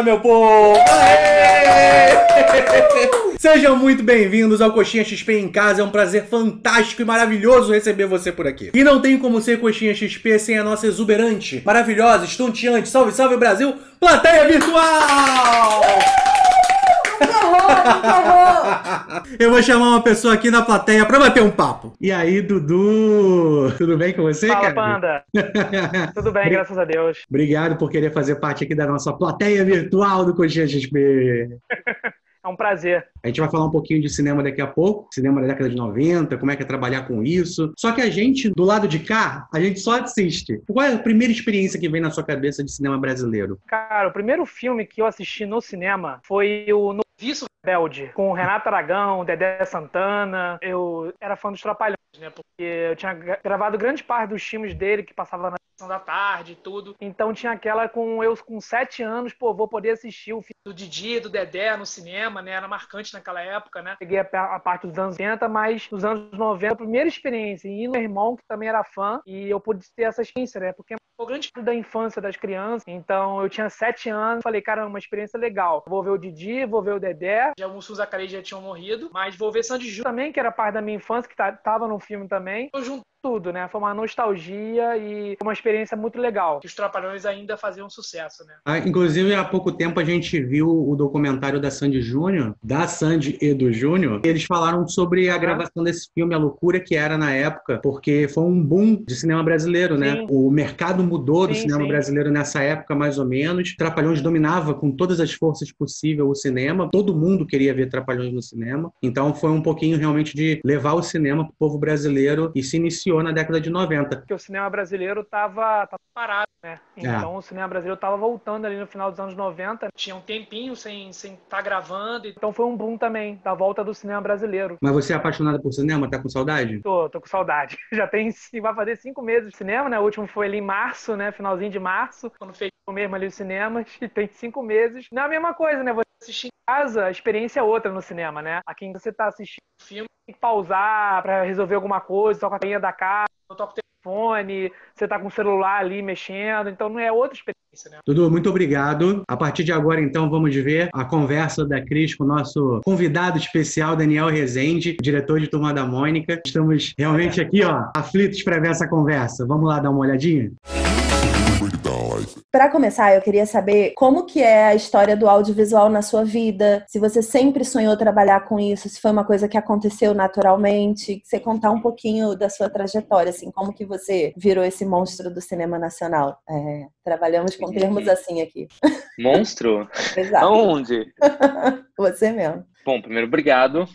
Fala, meu povo! Aê! Sejam muito bem-vindos ao Coxinha XP em Casa. É um prazer fantástico e maravilhoso receber você por aqui. E não tem como ser Coxinha XP sem a nossa exuberante, maravilhosa, estonteante, salve, salve Brasil, plateia virtual! Eu vou chamar uma pessoa aqui na plateia pra bater um papo. E aí, Dudu? Tudo bem com você, Fala, cara? Panda. Tudo bem, graças a Deus. Obrigado por querer fazer parte aqui da nossa plateia virtual do Coxinha XP. É um prazer. A gente vai falar um pouquinho de cinema daqui a pouco, cinema da década de 90, como é que é trabalhar com isso. Só que a gente, do lado de cá, a gente só assiste. Qual é a primeira experiência que vem na sua cabeça de cinema brasileiro? Cara, o primeiro filme que eu assisti no cinema foi o Noviço Rebelde, com o Renato Aragão, Dedé Santana. Eu era fã dos Trapalhões, né? Porque eu tinha gravado grande parte dos filmes dele que passava na sessão da tarde e tudo. Então tinha aquela eu com 7 anos, pô, vou poder assistir o filme do Didi e do Dedé no cinema, né? Era marcante naquela época, né? Peguei a parte dos anos 80, mas nos anos 90, a primeira experiência. E meu irmão, que também era fã, e eu pude ter essa experiência, né? Porque foi grande parte da infância das crianças. Então eu tinha 7 anos, falei, caramba, uma experiência legal. Vou ver o Didi, vou ver o Dedé. Já alguns Zacarei já tinham morrido, mas vou ver Sandy Júnior também, que era parte da minha infância, que tava no filme também. Eu junto tudo, né? Foi uma nostalgia e uma experiência muito legal. Que os Trapalhões ainda faziam sucesso, né? Inclusive, há pouco tempo a gente viu o documentário da Sandy Júnior, da Sandy e do Júnior. Eles falaram sobre a gravação desse filme, a loucura que era na época, porque foi um boom de cinema brasileiro, né? Sim. O mercado mudou do Sim, cinema brasileiro nessa época, mais ou menos. Trapalhões dominava com todas as forças possíveis o cinema. Todo mundo queria ver Trapalhões no cinema. Então foi um pouquinho realmente de levar o cinema para o povo brasileiro e se iniciou na década de 90. Porque o cinema brasileiro tava parado, né? Então o cinema brasileiro tava voltando ali no final dos anos 90. Tinha um tempinho sem estar gravando. Então foi um boom também da volta do cinema brasileiro. Mas você é apaixonada por cinema? Tá com saudade? Tô com saudade. Já vai fazer 5 meses de cinema, né? O último foi ali em março, né? Finalzinho de março, quando fechou mesmo ali os cinemas. E tem 5 meses. Não é a mesma coisa, né? Você assistir em casa, a experiência é outra no cinema, né? Aqui você tá assistindo um filme, tem que pausar pra resolver alguma coisa, toca a campainha da casa, toca o telefone, você tá com o celular ali mexendo, então não é outra experiência, né? Dudu, muito obrigado. A partir de agora, então, vamos ver a conversa da Cris com o nosso convidado especial, Daniel Rezende, diretor de Turma da Mônica. Estamos realmente aqui, ó, aflitos para ver essa conversa. Vamos lá dar uma olhadinha? Para começar, eu queria saber como que é a história do audiovisual na sua vida, se você sempre sonhou trabalhar com isso, se foi uma coisa que aconteceu naturalmente, você contar um pouquinho da sua trajetória, assim, como que você virou esse monstro do cinema nacional. Trabalhamos com termos assim aqui. Monstro? Exato. Aonde? Você mesmo. Bom, primeiro, obrigado.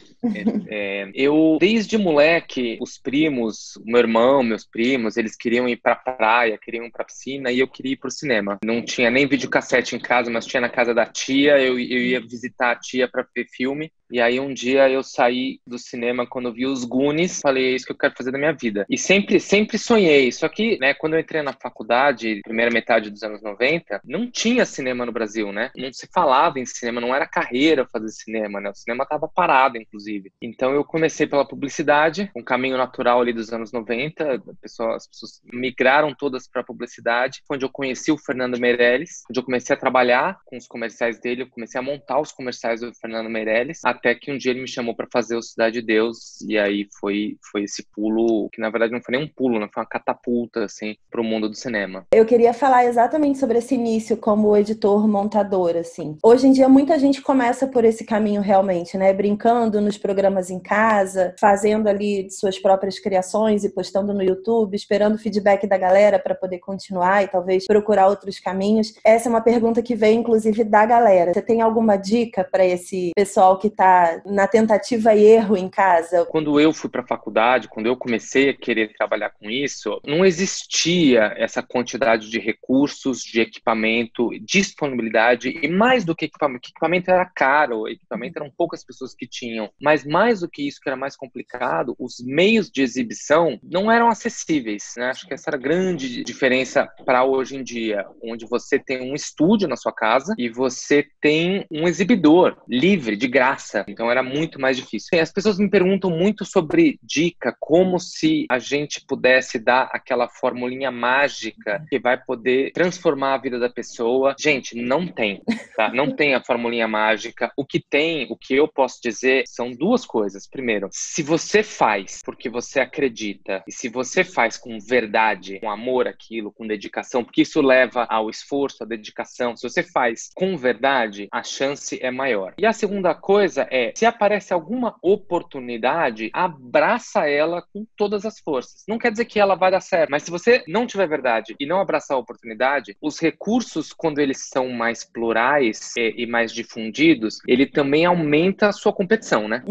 Eu, desde moleque, os primos, meu irmão, meus primos, eles queriam ir pra praia, queriam ir pra piscina e eu queria ir pro cinema. Não tinha nem videocassete em casa, mas tinha na casa da tia, eu ia visitar a tia pra ver filme. E aí um dia eu saí do cinema quando eu vi os Goonies, falei, é isso que eu quero fazer da minha vida. E sempre sonhei, só que, né, quando eu entrei na faculdade, primeira metade dos anos 90, não tinha cinema no Brasil, né? Não se falava em cinema, não era carreira fazer cinema, né? O cinema tava parado, inclusive. Então eu comecei pela publicidade, um caminho natural ali dos anos 90, as pessoas migraram todas para publicidade, foi onde eu conheci o Fernando Meirelles, onde eu comecei a trabalhar com os comerciais dele, eu comecei a montar os comerciais do Fernando Meirelles, até que um dia ele me chamou para fazer o Cidade de Deus, e aí foi esse pulo, que na verdade não foi nem um pulo, né? Foi uma catapulta, assim, pro mundo do cinema. Eu queria falar exatamente sobre esse início como editor, montador, assim. Hoje em dia muita gente começa por esse caminho realmente, né? Brincando nos programas em casa, fazendo ali suas próprias criações e postando no YouTube, esperando o feedback da galera para poder continuar e talvez procurar outros caminhos. Essa é uma pergunta que veio, inclusive, da galera. Você tem alguma dica para esse pessoal que está na tentativa e erro em casa? Quando eu fui para a faculdade, quando eu comecei a querer trabalhar com isso, não existia essa quantidade de recursos, de equipamento, disponibilidade, e mais do que equipamento era caro, equipamento eram poucas pessoas que tinham, mas mais do que isso, que era mais complicado, os meios de exibição não eram acessíveis, né? Acho que essa era a grande diferença para hoje em dia, onde você tem um estúdio na sua casa e você tem um exibidor livre, de graça. criança, então era muito mais difícil. E as pessoas me perguntam muito sobre dica, como se a gente pudesse dar aquela formulinha mágica que vai poder transformar a vida da pessoa. Gente, não tem, tá? Não tem a formulinha mágica. O que tem, o que eu posso dizer, são duas coisas. Primeiro, se você faz porque você acredita, e se você faz com verdade, com amor aquilo, com dedicação, porque isso leva ao esforço, à dedicação. Se você faz com verdade, a chance é maior. E a segunda coisa é, se aparece alguma oportunidade, abraça ela com todas as forças. Não quer dizer que ela vai dar certo, mas se você não tiver verdade e não abraçar a oportunidade, os recursos, quando eles são mais plurais e mais difundidos, ele também aumenta a sua competição, né?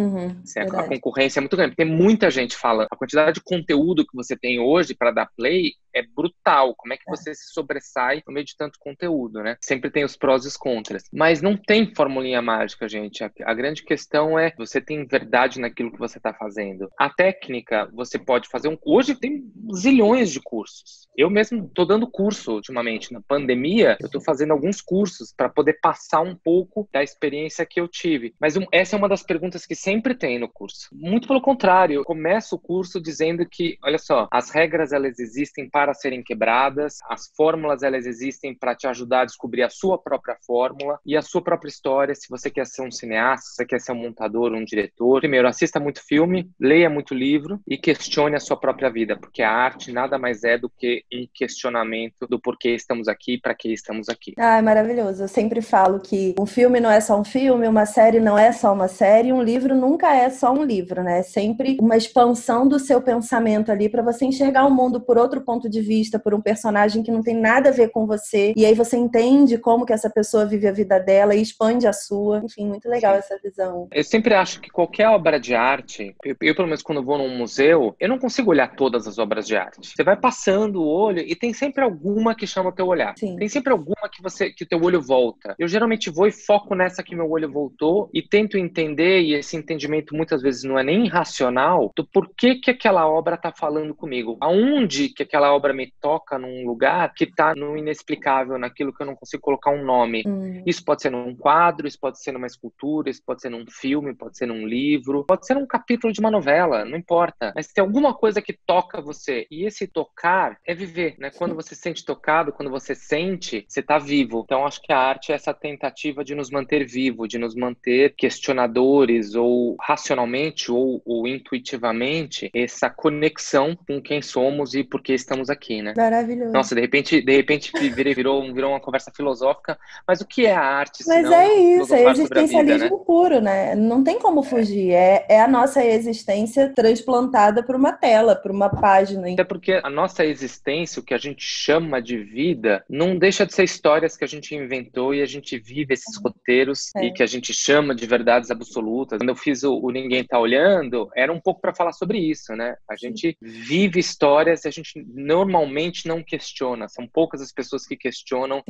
A concorrência é muito grande. Tem muita gente falando. A quantidade de conteúdo que você tem hoje para dar play é brutal. Como é que você se sobressai no meio de tanto conteúdo, né? Sempre tem os prós e os contras. Mas não tem formulinha mágica, gente. A grande questão é, você tem verdade naquilo que você está fazendo. A técnica, você pode fazer Hoje tem zilhões de cursos. Eu mesmo estou dando curso ultimamente. Na pandemia, eu estou fazendo alguns cursos para poder passar um pouco da experiência que eu tive. Mas essa é uma das perguntas que sempre tem no curso. Muito pelo contrário, eu começo o curso dizendo que, olha só, as regras, elas existem para serem quebradas, as fórmulas, elas existem para te ajudar a descobrir a sua própria fórmula e a sua própria história. Se você quer ser um cineasta, se você quer ser um montador, um diretor, primeiro, assista muito filme, leia muito livro e questione a sua própria vida, porque a arte nada mais é do que um questionamento do porquê estamos aqui e para que estamos aqui. Ah, é maravilhoso. Eu sempre falo que um filme não é só um filme, uma série não é só uma série, um livro nunca é só um livro, né? É sempre uma expansão do seu pensamento ali para você enxergar o mundo por outro ponto de vista, por um personagem que não tem nada a ver com você, e aí você entende como que essa pessoa vive a vida dela e expande a sua. Enfim, muito legal essa visão. Eu sempre acho que qualquer obra de arte, eu pelo menos quando vou num museu, eu não consigo olhar todas as obras de arte. Você vai passando o olho e tem sempre alguma que chama o teu olhar. Sim. Tem sempre alguma que o teu olho volta. Eu geralmente vou e foco nessa que meu olho voltou e tento entender, e esse entendimento muitas vezes não é nem racional, do porquê que aquela obra está falando comigo. Aonde que aquela obra me toca num lugar que está no inexplicável, naquilo que eu não consigo colocar um nome. Isso pode ser num quadro, isso pode ser numa escultura, isso pode ser num filme, pode ser num livro, pode ser num capítulo de uma novela, não importa. Mas tem alguma coisa que toca você. E esse tocar é viver, né? Quando você se sente tocado, quando você sente, você está vivo. Então, acho que a arte é essa tentativa de nos manter vivo, de nos manter questionadores, ou racionalmente, ou intuitivamente, essa conexão com quem somos e por que estamos aqui, né? Maravilhoso. Nossa, de repente virou uma conversa filosófica, mas o que é a arte? Mas Senão é isso, é existencialismo existencialismo puro, né? Não tem como fugir. É a nossa existência transplantada para uma tela, para uma página. Até porque a nossa existência, o que a gente chama de vida, não deixa de ser histórias que a gente inventou e a gente vive esses roteiros e que a gente chama de verdades absolutas. Quando eu fiz o Ninguém Tá Olhando, era um pouco para falar sobre isso, né? A gente vive histórias e a gente normalmente não questiona. São poucas as pessoas que questionam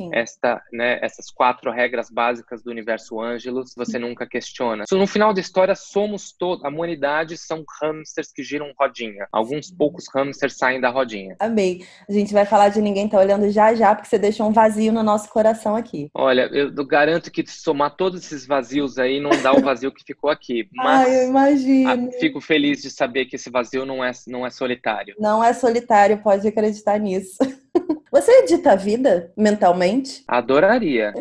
essas 4 regras básicas do universo Ângelos. Você nunca questiona. No final da história, somos todos. A humanidade são hamsters que giram rodinha. Alguns poucos hamsters saem da rodinha. Amei. A gente vai falar de Ninguém Tá Olhando já, porque você deixou um vazio no nosso coração aqui. Olha, eu garanto que somar todos esses vazios aí não dá o vazio que ficou aqui. Mas eu imagino. Fico feliz de saber que esse vazio não é solitário. Não é solitário, pode acreditar nisso. Você edita a vida mentalmente? Adoraria.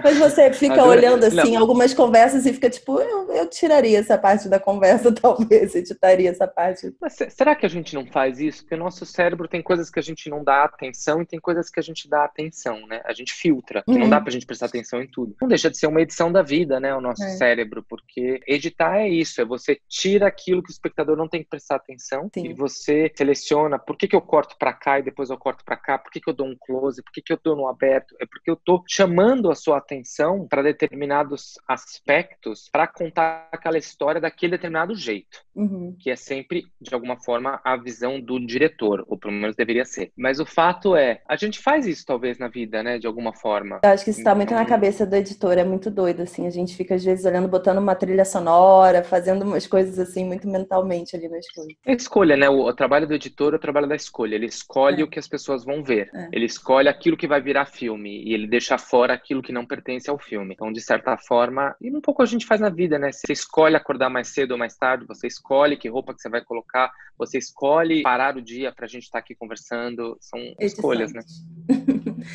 Mas você fica olhando assim algumas conversas e fica tipo, eu tiraria essa parte da conversa, talvez editaria essa parte. Mas será que a gente não faz isso? Porque o nosso cérebro tem coisas que a gente não dá atenção e tem coisas que a gente dá atenção, né? A gente filtra, que não dá pra gente prestar atenção em tudo. Não deixa de ser uma edição da vida, né? O nosso cérebro, porque editar é isso, é você tira aquilo que o espectador não tem que prestar atenção. Sim. E você seleciona por que eu corto pra cá e depois eu corto pra cá, por que eu dou um close, por que eu dou no aberto, é porque eu tô chamando a sua atenção para determinados aspectos para contar aquela história daquele determinado jeito. que é sempre, de alguma forma, a visão do diretor, ou pelo menos deveria ser. Mas o fato é, a gente faz isso talvez na vida, né, de alguma forma. Eu acho que isso tá muito na cabeça do editor, é muito doido, assim, a gente fica às vezes olhando, botando uma trilha sonora, fazendo umas coisas assim, muito mentalmente ali nas coisas. É escolha, né, o trabalho do editor é o trabalho da escolha, ele escolhe o que as pessoas vão ver, ele escolhe aquilo que vai virar filme, e ele deixa fora aquilo que não pertence ao filme. Então, de certa forma, e um pouco a gente faz na vida, né, você escolhe acordar mais cedo ou mais tarde, você escolhe que roupa que você vai colocar, você escolhe parar o dia pra gente estar aqui conversando, são escolhas, né?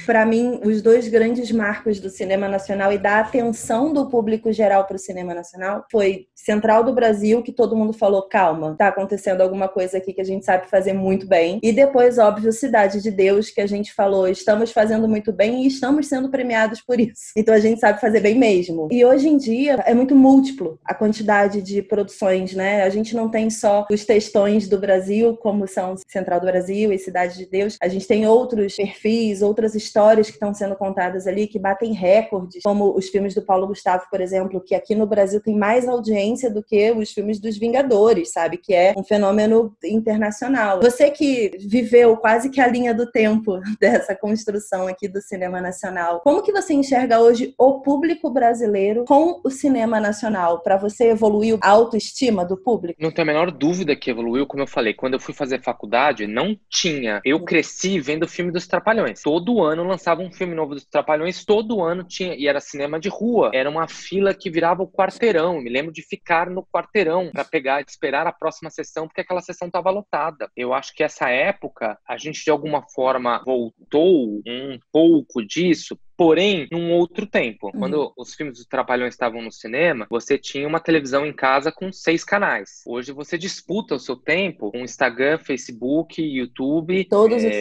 Para mim, os dois grandes marcos do cinema nacional e da atenção do público geral para o cinema nacional foi Central do Brasil, que todo mundo falou, calma, tá acontecendo alguma coisa aqui que a gente sabe fazer muito bem. E depois, óbvio, Cidade de Deus, que a gente falou, estamos fazendo muito bem e estamos sendo premiados por isso. Então a gente sabe fazer bem mesmo. E hoje em dia é muito múltiplo a quantidade de produções, né? A gente não tem só os textões do Brasil, como são Central do Brasil e Cidade de Deus. A gente tem outros perfis, outras histórias que estão sendo contadas ali, que batem recordes, como os filmes do Paulo Gustavo, por exemplo, que aqui no Brasil tem mais audiência do que os filmes dos Vingadores, sabe? Que é um fenômeno internacional. Você que viveu quase que a linha do tempo dessa construção aqui do cinema nacional, como que você enxerga hoje o público brasileiro com o cinema nacional? Para você evoluiu a autoestima do público? Não tenho a menor dúvida que evoluiu, como eu falei, quando eu fui fazer faculdade, não tinha. Eu cresci vendo o filme dos Trapalhões. Todo ano lançava um filme novo dos Trapalhões, todo ano tinha, e era cinema de rua. Era uma fila que virava o quarteirão. Eu me lembro de ficar no quarteirão para pegar, de esperar a próxima sessão, porque aquela sessão estava lotada. Eu acho que essa época, a gente de alguma forma voltou um pouco disso, porém, num outro tempo. Quando os filmes dos Trapalhões estavam no cinema, você tinha uma televisão em casa com 6 canais. Hoje você disputa o seu tempo com Instagram, Facebook, YouTube,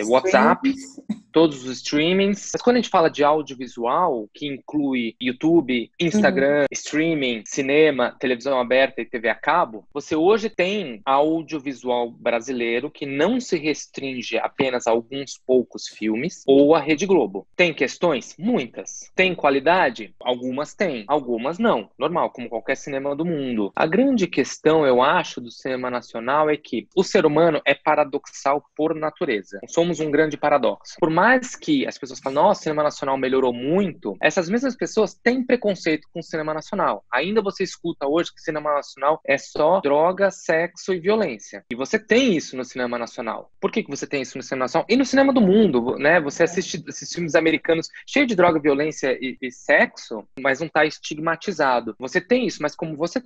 WhatsApp, todos os streamings. Mas quando a gente fala de audiovisual, que inclui YouTube, Instagram, streaming, cinema, televisão aberta e TV a cabo, você hoje tem audiovisual brasileiro que não se restringe apenas a alguns poucos filmes ou a Rede Globo. Tem questões? Muitas. Tem qualidade? Algumas tem, algumas não. Normal, como qualquer cinema do mundo. A grande questão, eu acho, do cinema nacional é que o ser humano é paradoxal por natureza. Somos um grande paradoxo. Por mais que as pessoas falem, nossa, o cinema nacional melhorou muito, essas mesmas pessoas têm preconceito com o cinema nacional. Ainda você escuta hoje que o cinema nacional é só droga, sexo e violência. E você tem isso no cinema nacional. Por que você tem isso no cinema nacional? E no cinema do mundo, né? Você assiste esses filmes americanos cheios de droga, violência e sexo, mas não está estigmatizado. Você tem isso, mas como você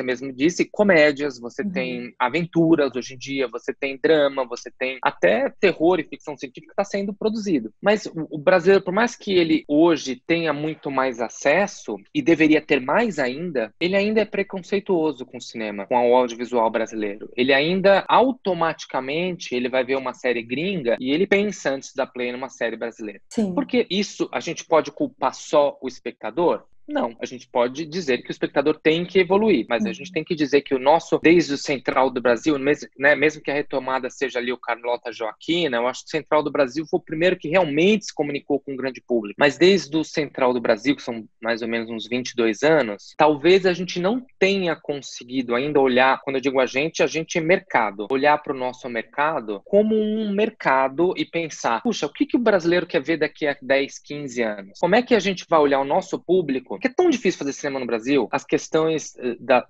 mesmo disse, comédias, você tem aventuras hoje em dia, você tem drama, você tem até terror e ficção científica está sendo produzido. Mas o brasileiro, por mais que ele hoje tenha muito mais acesso, e deveria ter mais ainda, ele ainda é preconceituoso com o cinema, com o audiovisual brasileiro. Ele ainda, automaticamente, ele vai ver uma série gringa e ele pensa antes da play numa série brasileira. Sim. Porque isso a gente pode culpar só o espectador? Não, a gente pode dizer que o espectador tem que evoluir, mas a gente tem que dizer que o nosso, desde o Central do Brasil, mesmo que a retomada seja ali o Carlota Joaquina, eu acho que o Central do Brasil foi o primeiro que realmente se comunicou com o grande público. Mas desde o Central do Brasil, que são mais ou menos uns 22 anos, talvez a gente não tenha conseguido ainda olhar, quando eu digo a gente é mercado, olhar para o nosso mercado como um mercado e pensar, puxa, o que o brasileiro quer ver daqui a 10, 15 anos? Como é que a gente vai olhar o nosso público? Porque é tão difícil fazer cinema no Brasil, as questões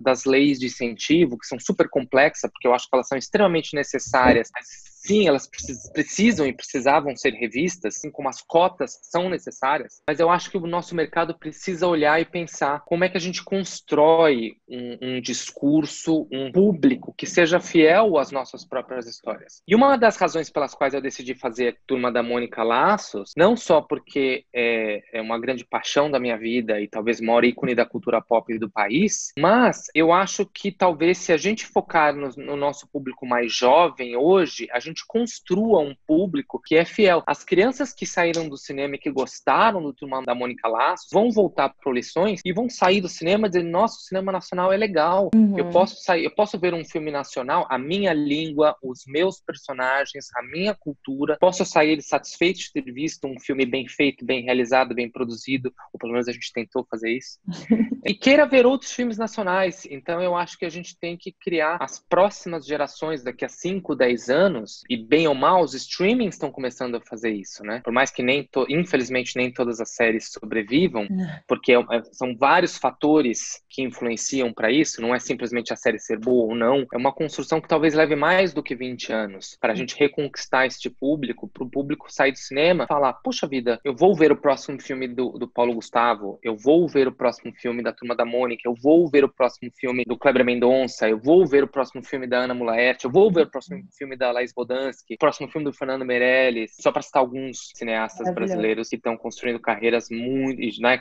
das leis de incentivo, que são super complexas, porque eu acho que elas são extremamente necessárias, mas sim, elas precisam e precisavam ser revistas, assim como as cotas são necessárias, mas eu acho que o nosso mercado precisa olhar e pensar como é que a gente constrói um discurso, um público que seja fiel às nossas próprias histórias. E uma das razões pelas quais eu decidi fazer Turma da Mônica Laços, não só porque é uma grande paixão da minha vida e talvez o maior ícone da cultura pop do país, mas eu acho que talvez se a gente focar no nosso público mais jovem hoje, a gente gente construa um público que é fiel. As crianças que saíram do cinema e que gostaram do Turma da Mônica Laços vão voltar para Lições e vão sair do cinema dizendo, nossa, o cinema nacional é legal. Eu posso ver um filme nacional, a minha língua, os meus personagens, a minha cultura, posso sair satisfeito de ter visto um filme bem feito, bem realizado, bem produzido, ou pelo menos a gente tentou fazer isso, e queira ver outros filmes nacionais. Então eu acho que a gente tem que criar as próximas gerações daqui a 5, 10 anos, e bem ou mal, os streamings estão começando a fazer isso, né? Por mais que infelizmente nem todas as séries sobrevivam, porque são vários fatores que influenciam para isso, não é simplesmente a série ser boa ou não, é uma construção que talvez leve mais do que 20 anos, para a gente reconquistar este público, para o público sair do cinema e falar, puxa vida, eu vou ver o próximo filme do Paulo Gustavo, eu vou ver o próximo filme da Turma da Mônica, eu vou ver o próximo filme do Kleber Mendonça, eu vou ver o próximo filme da Ana Mulaerte, eu vou ver o próximo filme da Laís Bodansky, o próximo filme do Fernando Meirelles, só para citar alguns cineastas brasileiros que estão construindo carreiras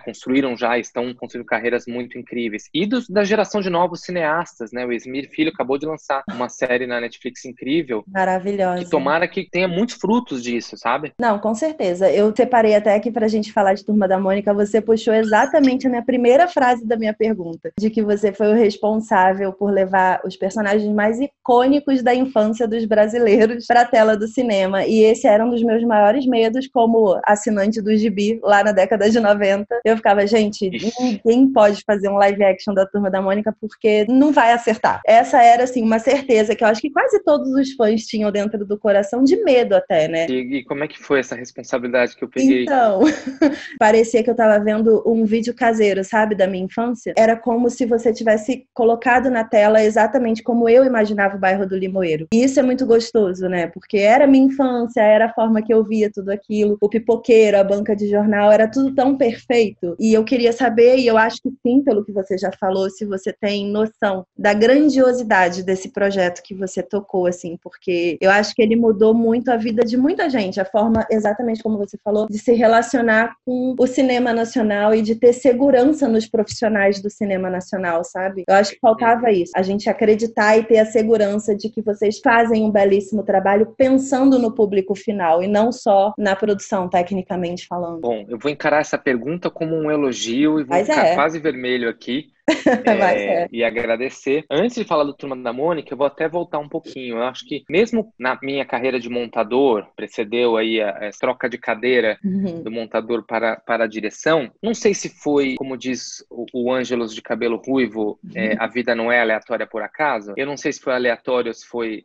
construíram já, estão construindo carreiras muito incríveis. E da geração de novos cineastas, né? O Esmir Filho acabou de lançar uma série na Netflix incrível. Maravilhosa. Que tomara que tenha muitos frutos disso, sabe? Não, com certeza. Eu separei até aqui pra gente falar de Turma da Mônica, você puxou exatamente a minha primeira frase da minha pergunta, de que você foi o responsável por levar os personagens mais icônicos da infância dos brasileiros pra tela do cinema. E esse era um dos meus maiores medos como assinante do Gibi, lá na década de 90. Eu ficava, gente, ninguém pode fazer um live action da Turma da Mônica porque não vai acertar. Essa era, assim, uma certeza que eu acho que quase todos os fãs tinham dentro do coração, de medo até, né? E como é que foi essa responsabilidade que eu peguei? Então, parecia que eu tava vendo um vídeo caseiro, sabe, da minha infância. Era como se você tivesse colocado na tela exatamente como eu imaginava o bairro do Limoeiro. E isso é muito gostoso, né? Porque era minha infância, era a forma que eu via tudo aquilo. O pipoqueiro, a banca de jornal, era tudo tão perfeito. E eu queria saber, e eu acho que sim, pelo que você já falou, se você tem noção da grandiosidade desse projeto que você tocou, assim, porque eu acho que ele mudou muito a vida de muita gente, a forma, exatamente como você falou, de se relacionar com o cinema nacional e de ter segurança nos profissionais do cinema nacional, sabe? Eu acho que faltava isso, a gente acreditar e ter a segurança de que vocês fazem um belíssimo trabalho pensando no público final e não só na produção, tecnicamente falando. Bom, eu vou encarar essa pergunta como um elogio e vou ficar quase vermelho aqui. E agradecer. Antes de falar do Turma da Mônica, eu vou até voltar um pouquinho. Eu acho que mesmo na minha carreira de montador, precedeu aí a troca de cadeira do montador para a direção, não sei se foi, como diz o Ângelos de cabelo ruivo, a vida não é aleatória por acaso. Eu não sei se foi aleatório, se foi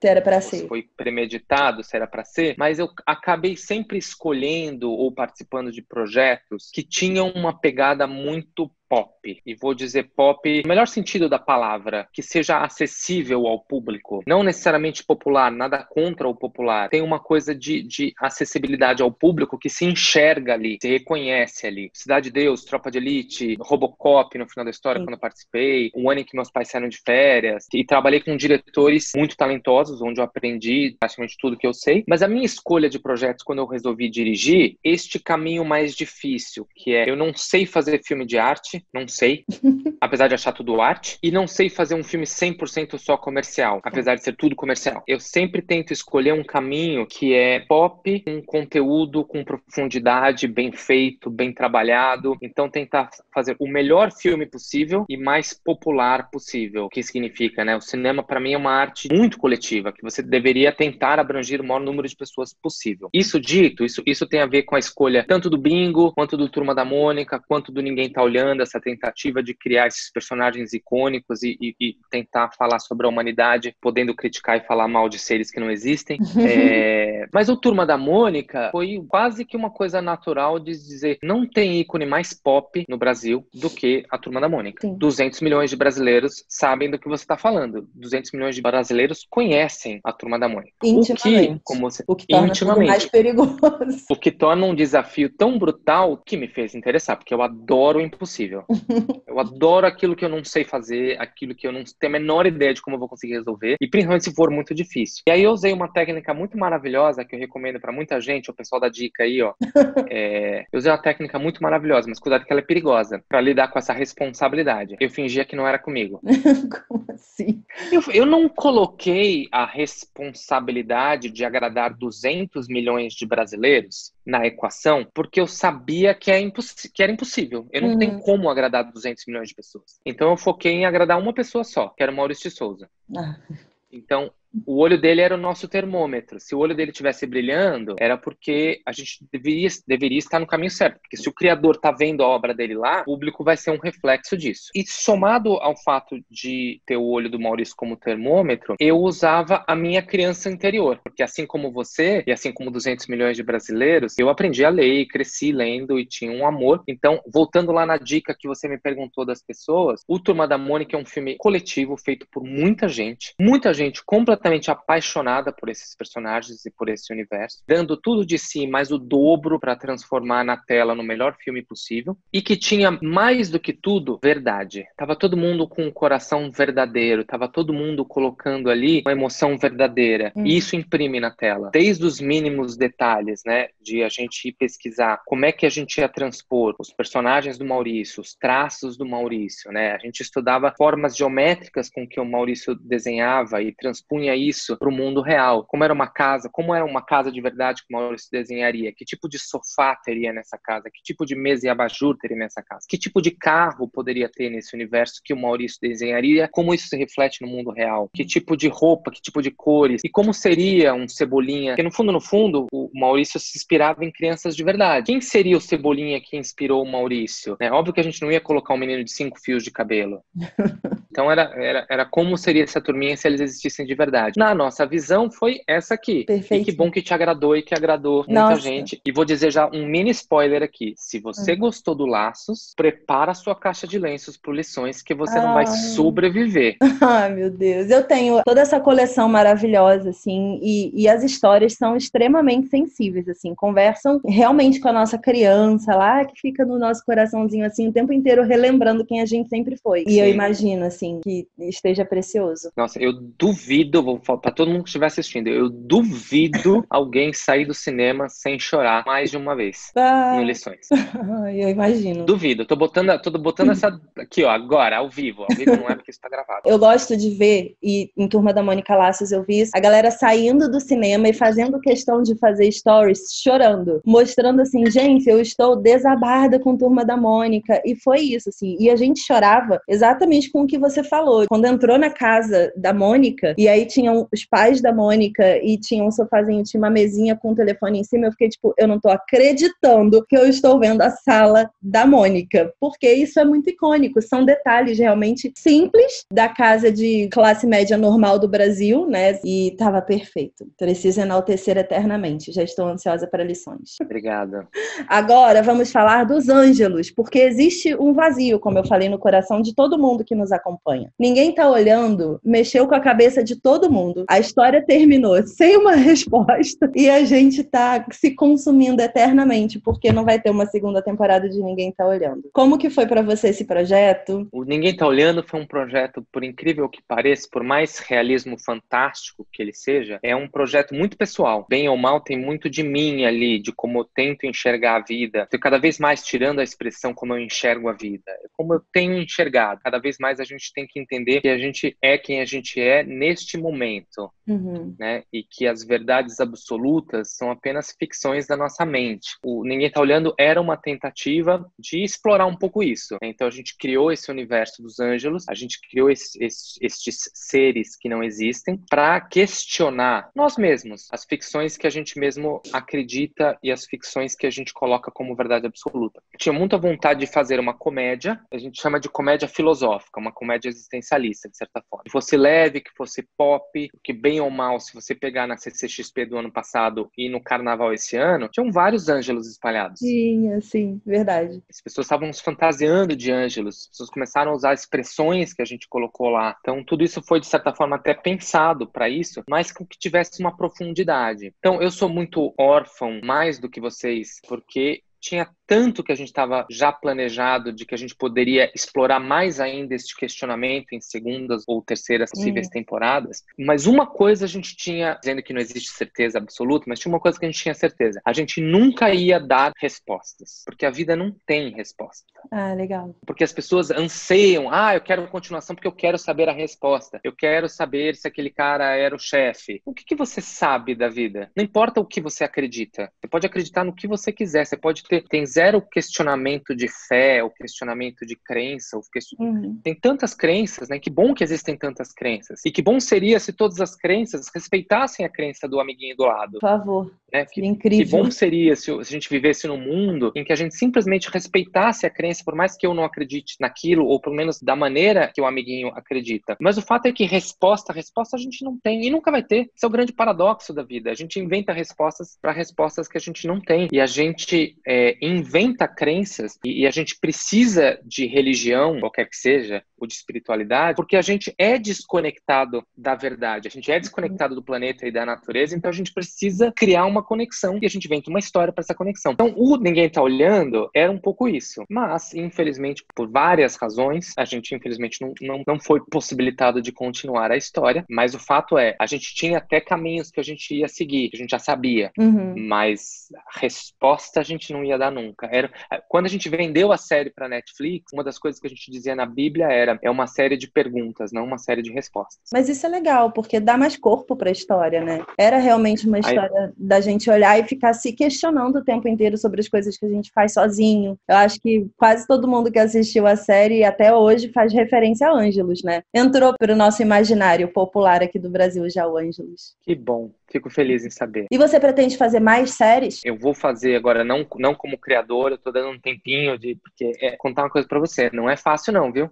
premeditado, se era para ser, mas eu acabei sempre escolhendo ou participando de projetos que tinham uma pegada muito pop, e vou dizer pop no melhor sentido da palavra, que seja acessível ao público, não necessariamente popular, nada contra o popular, tem uma coisa de acessibilidade ao público que se enxerga ali, se reconhece ali. Cidade de Deus, Tropa de Elite, Robocop no final da história, quando eu participei, o ano em que meus pais saíram de férias, e trabalhei com diretores muito talentosos, onde eu aprendi praticamente tudo que eu sei, mas a minha escolha de projetos quando eu resolvi dirigir, este caminho mais difícil, que é, eu não sei fazer filme de arte, não sei, apesar de achar tudo arte, e não sei fazer um filme 100% só comercial, apesar de ser tudo comercial. Eu sempre tento escolher um caminho que é pop, com conteúdo, com profundidade, bem feito, bem trabalhado, então tentar fazer o melhor filme possível e mais popular possível. O que significa, né? O cinema, para mim, é uma arte muito coletiva, que você deveria tentar abranger o maior número de pessoas possível. Isso dito, isso tem a ver com a escolha tanto do Bingo, quanto do Turma da Mônica, quanto do Ninguém Tá Olhando, essa tentativa de criar esses personagens icônicos e tentar falar sobre a humanidade, podendo criticar e falar mal de seres que não existem. Mas o Turma da Mônica foi quase que uma coisa natural de dizer, não tem ícone mais pop no Brasil do que a Turma da Mônica. Sim. 200 milhões de brasileiros sabem do que você está falando. 200 milhões de brasileiros conhecem a Turma da Mônica. Intimamente. O que torna tudo mais perigoso. O que torna um desafio tão brutal que me fez interessar, porque eu adoro o impossível. incrível. Eu adoro aquilo que eu não sei fazer, aquilo que eu não tenho a menor ideia de como eu vou conseguir resolver, e principalmente se for muito difícil. E aí eu usei uma técnica muito maravilhosa, que eu recomendo pra muita gente, o pessoal da dica aí, ó. Eu usei uma técnica muito maravilhosa, mas cuidado que ela é perigosa, pra lidar com essa responsabilidade. Eu fingia que não era comigo. Como assim? Eu não coloquei a responsabilidade de agradar 200 milhões de brasileiros na equação, porque eu sabia que era impossível. Eu não tenho como agradar 200 milhões de pessoas. Então eu foquei em agradar uma pessoa só, que era o Maurício de Souza. Então, o olho dele era o nosso termômetro. Se o olho dele estivesse brilhando, era porque a gente deveria estar no caminho certo. Porque se o criador está vendo a obra dele lá, o público vai ser um reflexo disso. E somado ao fato de ter o olho do Maurício como termômetro, eu usava a minha criança interior. Porque assim como você, e assim como 200 milhões de brasileiros, eu aprendi a ler e cresci lendo e tinha um amor. Então, voltando lá na dica que você me perguntou das pessoas, o Turma da Mônica é um filme coletivo feito por muita gente completamente apaixonada por esses personagens e por esse universo, dando tudo de si, mais o dobro para transformar na tela no melhor filme possível, e que tinha, mais do que tudo, verdade. Tava todo mundo com um coração verdadeiro, tava todo mundo colocando ali uma emoção verdadeira, e isso imprime na tela. Desde os mínimos detalhes, né, de a gente ir pesquisar como é que a gente ia transpor os personagens do Maurício, os traços do Maurício, né, a gente estudava formas geométricas com que o Maurício desenhava e transpunha isso para o mundo real. Como era uma casa de verdade que o Maurício desenharia, que tipo de sofá teria nessa casa, que tipo de mesa e abajur teria nessa casa, que tipo de carro poderia ter nesse universo que o Maurício desenharia, como isso se reflete no mundo real, que tipo de roupa, que tipo de cores, e como seria um Cebolinha, porque no fundo, o Maurício se inspirava em crianças de verdade. Quem seria o Cebolinha que inspirou o Maurício? É óbvio que a gente não ia colocar um menino de 5 fios de cabelo. Então era como seria essa turminha se eles existissem de verdade. Na nossa visão foi essa aqui. Perfeito. E que bom que te agradou e que agradou muita gente. E vou dizer já um mini spoiler aqui. Se você gostou do Laços, prepara a sua caixa de lenços pro Lições, que você não vai sobreviver. Ai, meu Deus. Eu tenho toda essa coleção maravilhosa, assim, e as histórias são extremamente sensíveis, assim, conversam realmente com a nossa criança lá, que fica no nosso coraçãozinho, assim, o tempo inteiro relembrando quem a gente sempre foi. E eu imagino, assim, que esteja precioso. Nossa, eu duvido, vou falar pra todo mundo que estiver assistindo, eu duvido alguém sair do cinema sem chorar mais de uma vez no Lições. Eu imagino. Duvido, tô botando essa aqui, ó, agora, ao vivo não é porque isso tá gravado. Eu gosto de ver, e em Turma da Mônica Laços eu vi isso, a galera saindo do cinema e fazendo questão de fazer stories chorando, mostrando assim, gente, eu estou desabada com Turma da Mônica, e foi isso, assim, e a gente chorava exatamente com o que você falou, quando entrou na casa da Mônica, e aí tinham os pais da Mônica, e tinha um sofazinho, tinha uma mesinha com o telefone em cima, eu fiquei tipo, eu não tô acreditando que eu estou vendo a sala da Mônica, porque isso é muito icônico, são detalhes realmente simples da casa de classe média normal do Brasil, né? E tava perfeito. Preciso enaltecer eternamente. Já estou ansiosa para Lições. Obrigada. Agora vamos falar dos Ângelos, porque existe um vazio, como eu falei, no coração de todo mundo que nos acompanha. Ninguém tá olhando, mexeu com a cabeça de todo mundo. A história terminou sem uma resposta e a gente tá se consumindo eternamente, porque não vai ter uma segunda temporada de Ninguém Tá Olhando. Como que foi para você esse projeto? O Ninguém Tá Olhando foi um projeto, por incrível que pareça, por mais realismo fantástico que ele seja, é um projeto muito pessoal. Bem ou mal, tem muito de mim ali, de como eu tento enxergar a vida. Estou cada vez mais tirando a expressão como eu enxergo a vida. É como eu tenho enxergado. Cada vez mais a gente tem que entender que a gente é quem a gente é neste momento. Né? E que as verdades absolutas são apenas ficções da nossa mente. O Ninguém Tá Olhando era uma tentativa de explorar um pouco isso. Então a gente criou esse universo dos Ângelos, a gente criou estes seres que não existem para questionar nós mesmos, as ficções que a gente mesmo acredita e as ficções que a gente coloca como verdade absoluta. Eu tinha muita vontade de fazer uma comédia, a gente chama de comédia filosófica, uma comédia existencialista, de certa forma. Que fosse leve, que fosse pop, que bem ou mal, se você pegar na CCXP do ano passado e no Carnaval esse ano, tinham vários ângelos espalhados. Sim, verdade. As pessoas estavam se fantasiando de ângelos, as pessoas começaram a usar expressões que a gente colocou lá. Então, tudo isso foi, de certa forma, até pensado para isso, mas com que tivesse uma profundidade. Então, eu sou muito órfão, mais do que vocês, porque tinha tanto que a gente estava já planejado de que a gente poderia explorar mais ainda este questionamento em segundas ou terceiras possíveis temporadas. Mas uma coisa a gente tinha, dizendo que não existe certeza absoluta, mas tinha uma coisa que a gente tinha certeza. A gente nunca ia dar respostas, porque a vida não tem resposta. Ah, legal. Porque as pessoas anseiam, eu quero continuação porque eu quero saber a resposta. Eu quero saber se aquele cara era o chefe. O que você sabe da vida? Não importa o que você acredita. Você pode acreditar no que você quiser. Você pode tem zero questionamento de fé, ou questionamento de crença. Tem tantas crenças, né? Que bom que existem tantas crenças. E que bom seria se todas as crenças respeitassem a crença do amiguinho do lado. Por favor. Né? Incrível. Que bom seria se a gente vivesse num mundo em que a gente simplesmente respeitasse a crença, por mais que eu não acredite naquilo, ou pelo menos da maneira que o amiguinho acredita. Mas o fato é que resposta a gente não tem e nunca vai ter. Esse é o grande paradoxo da vida. A gente inventa respostas para respostas que a gente não tem. E a gente inventa crenças e a gente precisa de religião, qualquer que seja, ou de espiritualidade, porque a gente é desconectado da verdade. A gente é desconectado do planeta e da natureza, então a gente precisa criar uma conexão e a gente inventa uma história para essa conexão. Então, o Ninguém Tá Olhando era um pouco isso. Mas, infelizmente, por várias razões, a gente, infelizmente, não foi possibilitado de continuar a história. Mas o fato é, a gente tinha até caminhos que a gente ia seguir, que a gente já sabia. Mas a resposta a gente não ia dar nunca. Quando a gente vendeu a série para Netflix, uma das coisas que a gente dizia na Bíblia é uma série de perguntas, não uma série de respostas. Mas isso é legal, porque dá mais corpo para a história, né? Era realmente uma história da gente olhar e ficar se questionando o tempo inteiro sobre as coisas que a gente faz sozinho. Eu acho que quase todo mundo que assistiu a série até hoje faz referência a Ângelus, né? Entrou para o nosso imaginário popular aqui do Brasil já o Ângelus. Que bom. Fico feliz em saber. E você pretende fazer mais séries? Eu vou fazer agora, não como criador, eu tô dando um tempinho porque contar uma coisa pra você, não é fácil não, viu?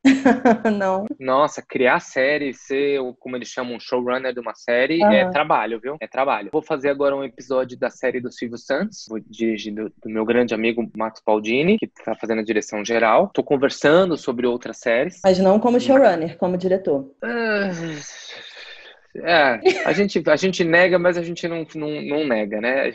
Não. Nossa, criar série, ser, como eles chamam, showrunner de uma série, é trabalho, viu? É trabalho. Vou fazer agora um episódio da série do Silvio Santos, vou dirigir do meu grande amigo Max Baldini, que tá fazendo a direção geral. Tô conversando sobre outras séries. Mas não como showrunner, como diretor. A gente nega, mas a gente não nega, né?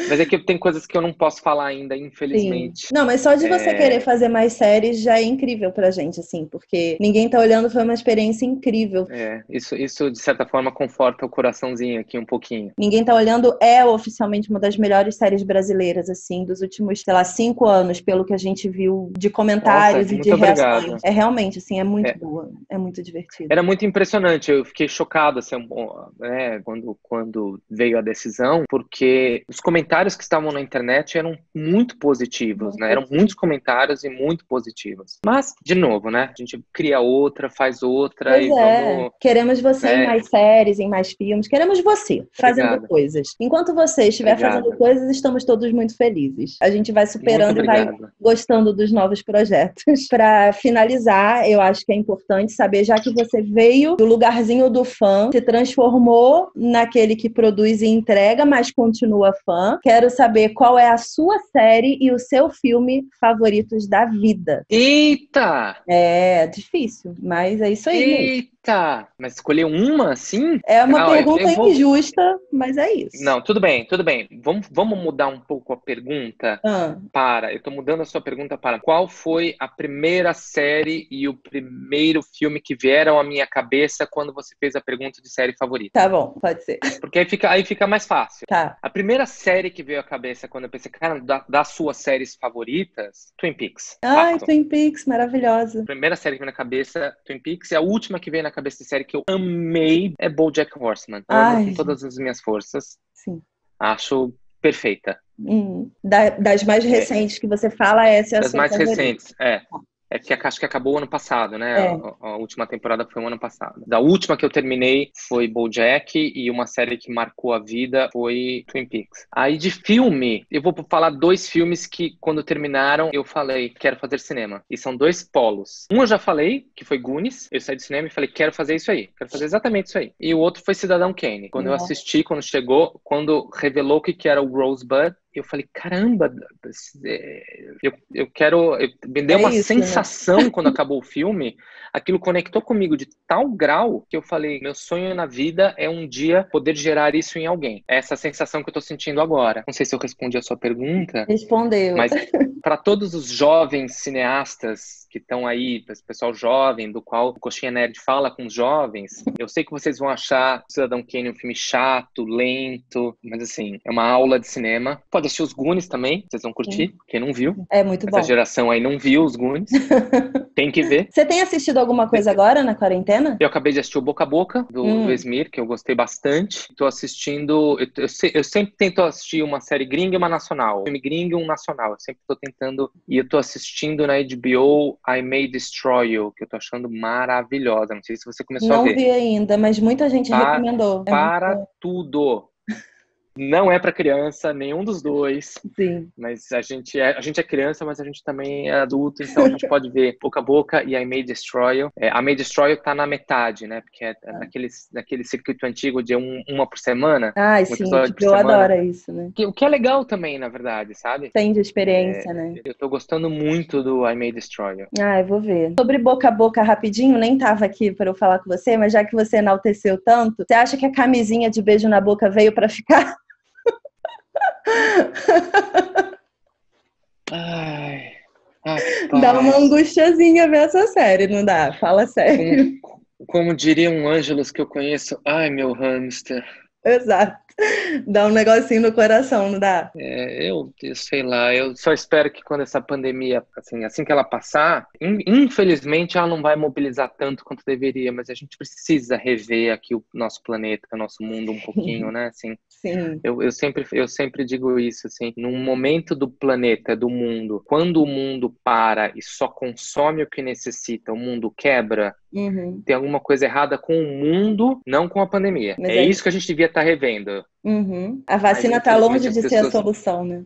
Mas é que tem coisas que eu não posso falar ainda, infelizmente. Sim. Não, mas só de você querer fazer mais séries já é incrível pra gente, assim, porque Ninguém Tá Olhando foi uma experiência incrível. Isso de certa forma conforta o coraçãozinho aqui um pouquinho. Ninguém Tá Olhando é oficialmente uma das melhores séries brasileiras, assim, dos últimos, 5 anos, pelo que a gente viu de comentários. Nossa, e de reações. Obrigado. É realmente, assim, é muito boa, é muito divertido. Era muito impressionante, eu fiquei chocado, assim, né, quando veio a decisão, porque os comentários que estavam na internet eram muito positivos, né? Eram muitos comentários e muito positivos. Mas, de novo, né? A gente cria outra, faz outra pois e vamos... Queremos você em mais séries, em mais filmes. Queremos você fazendo coisas. Enquanto você estiver fazendo coisas, estamos todos muito felizes. A gente vai superando e vai gostando dos novos projetos. Para finalizar, eu acho que é importante saber, já que você veio do lugarzinho do fã, se transformou naquele que produz e entrega, mas continua fã. Quero saber qual é a sua série e o seu filme favoritos da vida. Eita! É difícil, mas é isso aí. Eita! Mas escolher uma, assim? É uma pergunta injusta, mas é isso. Não, tudo bem. Vamos mudar um pouco a pergunta eu tô mudando a sua pergunta para qual foi a primeira série e o primeiro filme que vieram à minha cabeça quando você fez a pergunta de série favorita? Tá bom, pode ser. Porque aí fica mais fácil. Tá. A primeira série que veio à cabeça quando eu pensei, cara, das suas séries favoritas, Twin Peaks. Ai, Twin Peaks, maravilhosa. A primeira série que veio na cabeça, Twin Peaks, e a última que veio na cabeça de série que eu amei é BoJack Horseman. Amo com todas as minhas forças. Sim. Acho perfeita. Das mais recentes que você fala, essa é a sua favorita. Das mais recentes, É que acho que acabou ano passado, né? A última temporada foi o ano passado. Da última que eu terminei foi BoJack e uma série que marcou a vida foi Twin Peaks. Aí de filme, eu vou falar 2 filmes que quando terminaram eu falei, quero fazer cinema. E são 2 polos. Um eu já falei, que foi Goonies. Eu saí do cinema e falei, quero fazer isso aí. Quero fazer exatamente isso aí. E o outro foi Cidadão Kane. Quando eu assisti, quando chegou, quando revelou que era o Rosebud, eu falei, caramba, eu quero... Me deu uma sensação, né? Quando acabou o filme, aquilo conectou comigo de tal grau que eu falei, meu sonho na vida é um dia poder gerar isso em alguém. É essa sensação que eu tô sentindo agora. Não sei se eu respondi a sua pergunta. Respondeu. Mas para todos os jovens cineastas que estão aí, esse pessoal jovem, do qual o Coxinha Nerd fala com os jovens, eu sei que vocês vão achar Cidadão Kane um filme chato, lento, mas assim, é uma aula de cinema. Pode assistir os Goonies também, vocês vão curtir, quem não viu. É muito bom. Essa geração aí não viu os Goonies. Tem que ver. Você tem assistido alguma coisa agora na quarentena? Eu acabei de assistir o Boca a Boca, do Esmir, que eu gostei bastante. Tô assistindo... Eu sempre tento assistir uma série gringa e uma nacional. Um filme gringo e um nacional. Eu sempre tô tentando... E eu tô assistindo na HBO I May Destroy You, que eu tô achando maravilhosa. Não sei se você começou a ver. Não vi ainda, mas muita gente recomendou. Para tudo. Não é para criança, nenhum dos dois. Sim. Mas a gente é criança, mas a gente também é adulto, então a gente pode ver Boca a Boca e I May Destroy You. I May Destroy You tá na metade, né? Porque é naquele circuito antigo de uma por semana. Ah, sim, eu adoro isso, né? O que é legal também, na verdade, sabe? Tem de experiência, né? Eu tô gostando muito do I May Destroy You. Ah, eu vou ver. Sobre Boca a Boca, rapidinho, nem tava aqui para eu falar com você, mas já que você enalteceu tanto, você acha que a camisinha de beijo na boca veio para ficar? Dá uma angustiazinha ver essa série, não dá? Fala sério. Como diria um Ângelos que eu conheço, ai, meu hamster. Exato. Dá um negocinho no coração, não dá? Eu sei lá, eu só espero que quando essa pandemia, assim que ela passar, infelizmente ela não vai mobilizar tanto quanto deveria, mas a gente precisa rever aqui o nosso planeta, o nosso mundo um pouquinho, né? Assim, sim. Eu sempre digo isso, assim, num momento do planeta, do mundo, quando o mundo para e só consome o que necessita, o mundo quebra, tem alguma coisa errada com o mundo, não com a pandemia. Mas isso que a gente devia estar revendo. A vacina está longe de ser a solução, né?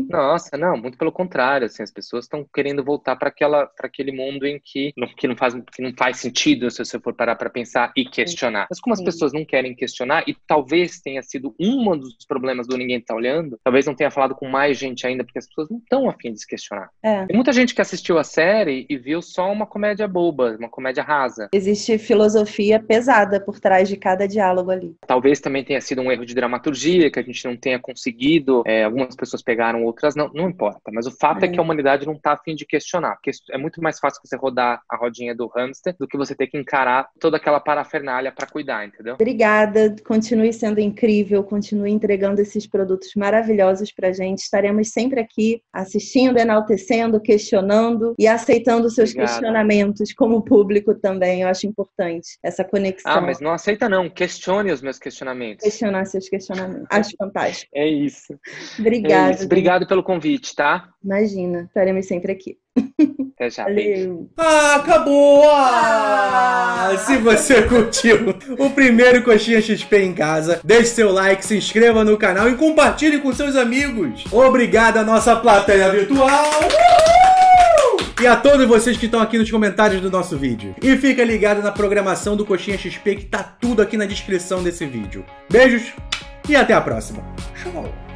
Nossa, não, muito pelo contrário, assim, as pessoas estão querendo voltar para aquele mundo em que não faz sentido se você for parar para pensar e questionar. Mas como as pessoas não querem questionar, e talvez tenha sido um dos problemas do Ninguém Tá Olhando, talvez não tenha falado com mais gente ainda, porque as pessoas não estão a fim de se questionar. Tem muita gente que assistiu a série e viu só uma comédia boba, uma comédia rasa. Existe filosofia pesada por trás de cada diálogo ali. Talvez também tenha sido um erro de dramaturgia, que a gente não tenha conseguido, algumas pessoas pegaram, outras não importa, mas o fato é que a humanidade não tá a fim de questionar, porque é muito mais fácil você rodar a rodinha do hamster do que você ter que encarar toda aquela parafernália para cuidar, entendeu? Obrigada, continue sendo incrível, continue entregando esses produtos maravilhosos pra gente, estaremos sempre aqui assistindo, enaltecendo, questionando e aceitando seus questionamentos como público também, eu acho importante essa conexão. Ah, mas não aceita não, questione os meus questionamentos. Questionar seus questionamentos, acho fantástico. É isso. Obrigada. Obrigado pelo convite, tá? Imagina, estaremos sempre aqui. Até já. Valeu. Acabou! Se você curtiu o primeiro Coxinha XP em casa, deixe seu like, se inscreva no canal e compartilhe com seus amigos. Obrigado à nossa plateia virtual! E a todos vocês que estão aqui nos comentários do nosso vídeo. E fica ligado na programação do Coxinha XP, que tá tudo aqui na descrição desse vídeo. Beijos e até a próxima. Tchau!